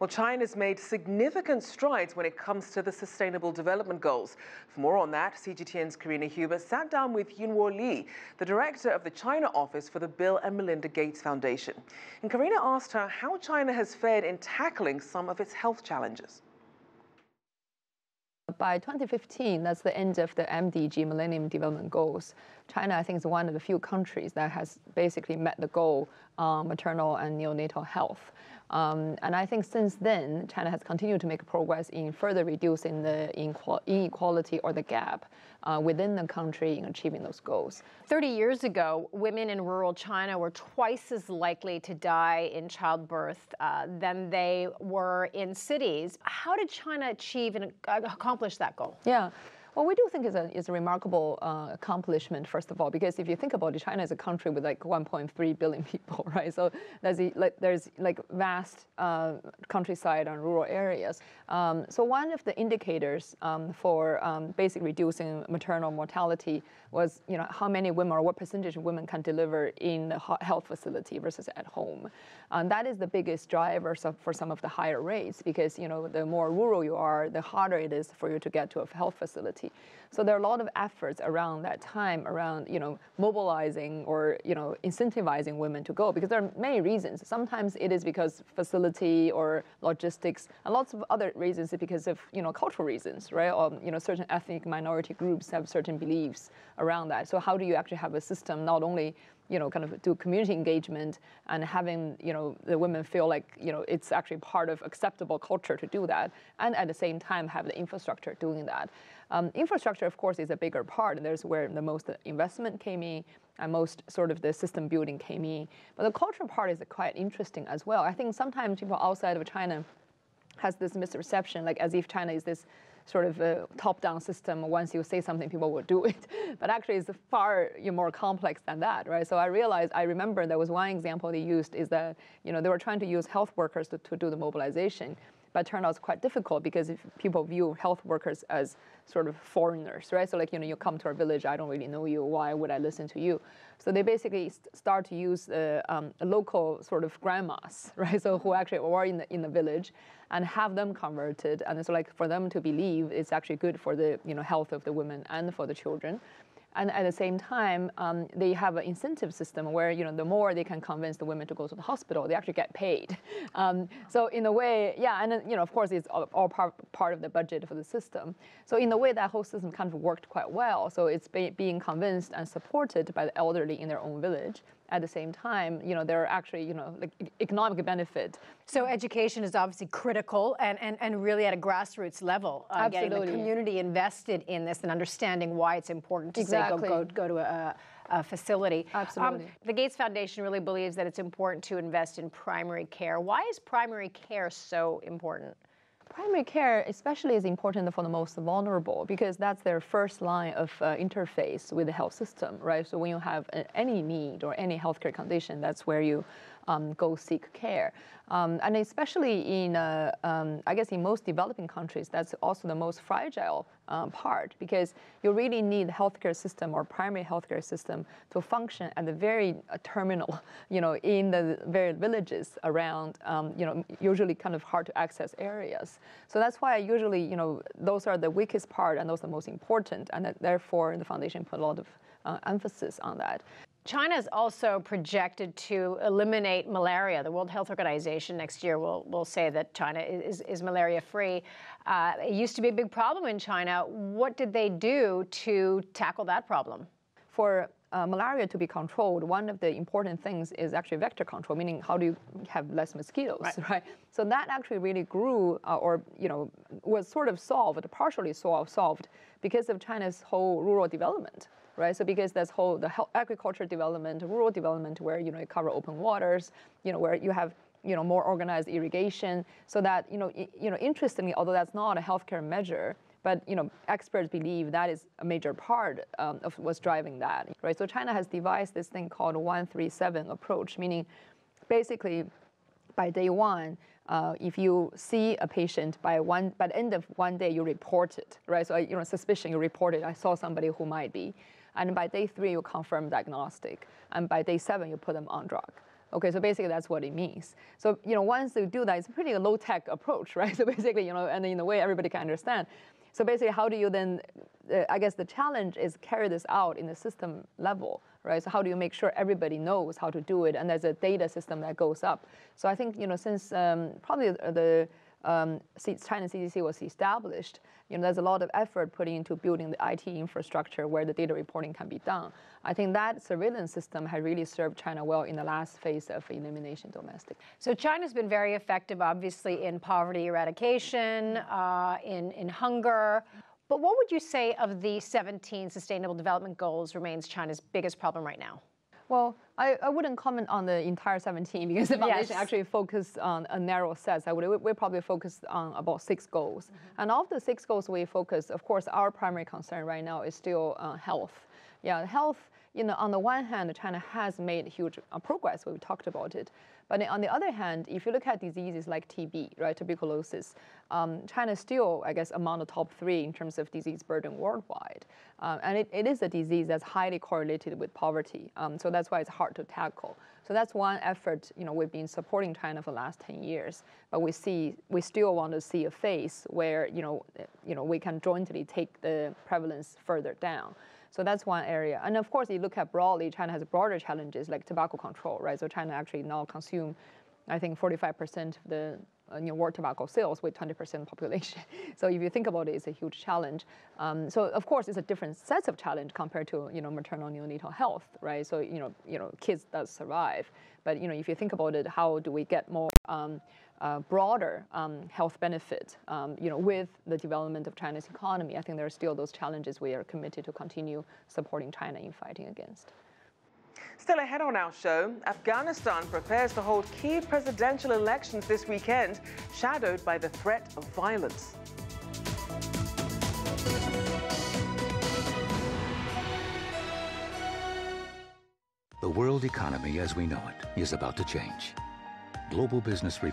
Well, China's made significant strides when it comes to the Sustainable Development Goals. For more on that, CGTN's Karina sat down with Yinuo Li, the director of the China office for the Bill and Melinda Gates Foundation. And Karina asked her how China has fared in tackling some of its health challenges. By 2015, that's the end of the MDG, Millennium Development Goals. China, I think, is one of the few countries that has basically met the goal on maternal and neonatal health. And I think since then, China has continued to make progress in further reducing the inequality or the gap within the country in achieving those goals. 30 years ago, women in rural China were twice as likely to die in childbirth than they were in cities. How did China achieve and accomplish that goal? Yeah. Well, we do think it's a remarkable accomplishment, first of all, because if you think about it, China is a country with like 1.3 billion people, right? So there's vast countryside and rural areas. So one of the indicators for basically reducing maternal mortality was, how many women or what percentage of women can deliver in the health facility versus at home. That is the biggest driver for some of the higher rates because, the more rural you are, the harder it is for you to get to a health facility. So there are a lot of efforts around that time around, mobilizing or, incentivizing women to go because there are many reasons. Sometimes it is because facility or logistics, and lots of other reasons because of, cultural reasons, right? Or, certain ethnic minority groups have certain beliefs around that. So how do you actually have a system not only kind of do community engagement and having, the women feel like, it's actually part of acceptable culture to do that, and at the same time have the infrastructure doing that. Infrastructure, of course, is a bigger part, and there's where the most investment came in and most sort of the system building came in. But the cultural part is quite interesting as well. I think sometimes people outside of China has this misperception, like as if China is this sort of a top-down system. Once you say something, people will do it. But actually, it's far more complex than that, right? So I remember there was one example they used is that, they were trying to use health workers to do the mobilization. But it turned out it's quite difficult because if people view health workers as sort of foreigners, right? So like, you come to our village, I don't really know you, why would I listen to you? So they basically start to use local sort of grandmas, right? So who actually are in the village and have them converted. And so like for them to believe it's actually good for the health of the women and for the children. And at the same time, they have an incentive system where, the more they can convince the women to go to the hospital, they actually get paid. So in a way, yeah, and of course, it's all part of the budget for the system. So in a way, that whole system kind of worked quite well. So it's being convinced and supported by the elderly in their own village. At the same time, there are actually, like economic benefit. So education is obviously critical and really at a grassroots level. Absolutely. Getting the community invested in this and understanding why it's important to say go to a facility. Absolutely. The Gates Foundation really believes that it's important to invest in primary care. Why is primary care so important? Primary care especially is important for the most vulnerable because that's their first line of interface with the health system, right? So when you have any need or any healthcare condition, that's where you go seek care. And especially in, I guess in most developing countries, that's also the most fragile part because you really need the healthcare system or primary healthcare system to function at the very terminal, in the very villages around, usually kind of hard to access areas. So that's why usually, those are the weakest part and those are the most important. And therefore, the foundation put a lot of emphasis on that. China is also projected to eliminate malaria. The World Health Organization next year will say that China is malaria-free. It used to be a big problem in China. What did they do to tackle that problem? For malaria to be controlled, one of the important things is actually vector control, meaning how do you have less mosquitoes, right? So that actually really grew was sort of solved, partially solved because of China's whole rural development. Right, so because that's the agriculture development, rural development, where you cover open waters, where you have more organized irrigation, so that interestingly, although that's not a healthcare measure, but experts believe that is a major part of what's driving that. Right, so China has devised this thing called 1-3-7 approach, meaning basically by day one, if you see a patient by the end of one day, you report it, right? So suspicion, you report it. I saw somebody who might be. And by day 3, you confirm diagnostic. And by day 7, you put them on drug. Okay, so basically that's what it means. So, once you do that, it's a pretty low-tech approach, right? So basically, and in a way everybody can understand. So basically, how do you then, I guess the challenge is carry this out in the system level, right? So how do you make sure everybody knows how to do it, and there's a data system that goes up? So I think, since probably the China CDC was established, there's a lot of effort put into building the IT infrastructure where the data reporting can be done. I think that surveillance system has really served China well in the last phase of elimination domestic. So China's been very effective, obviously, in poverty eradication, in hunger. But what would you say of the 17 Sustainable Development Goals remains China's biggest problem right now? Well, I wouldn't comment on the entire 17 because the foundation actually focused on a narrow set. We probably focused on about 6 goals. Mm-hmm. And of the 6 goals we focus, of course, our primary concern right now is still health. Yeah, health, on the one hand, China has made huge progress. We've talked about it. But on the other hand, if you look at diseases like TB, right, tuberculosis, China is still, I guess, among the top 3 in terms of disease burden worldwide. And it is a disease that's highly correlated with poverty. So that's why it's hard to tackle. So that's one effort, we've been supporting China for the last 10 years. But we still want to see a phase where, we can jointly take the prevalence further down. So that's one area. And of course, you look at broadly, China has broader challenges like tobacco control, right? So China actually now consume, I think, 45% of the world tobacco sales with 20% population. So if you think about it, it's a huge challenge. So of course, it's a different set of challenge compared to maternal neonatal health, right? So kids does survive, but if you think about it, how do we get more broader health benefit, with the development of China's economy? I think there are still those challenges we are committed to continue supporting China in fighting against. Still ahead on our show, Afghanistan prepares to hold key presidential elections this weekend, shadowed by the threat of violence. The world economy as we know it is about to change. Global Business Report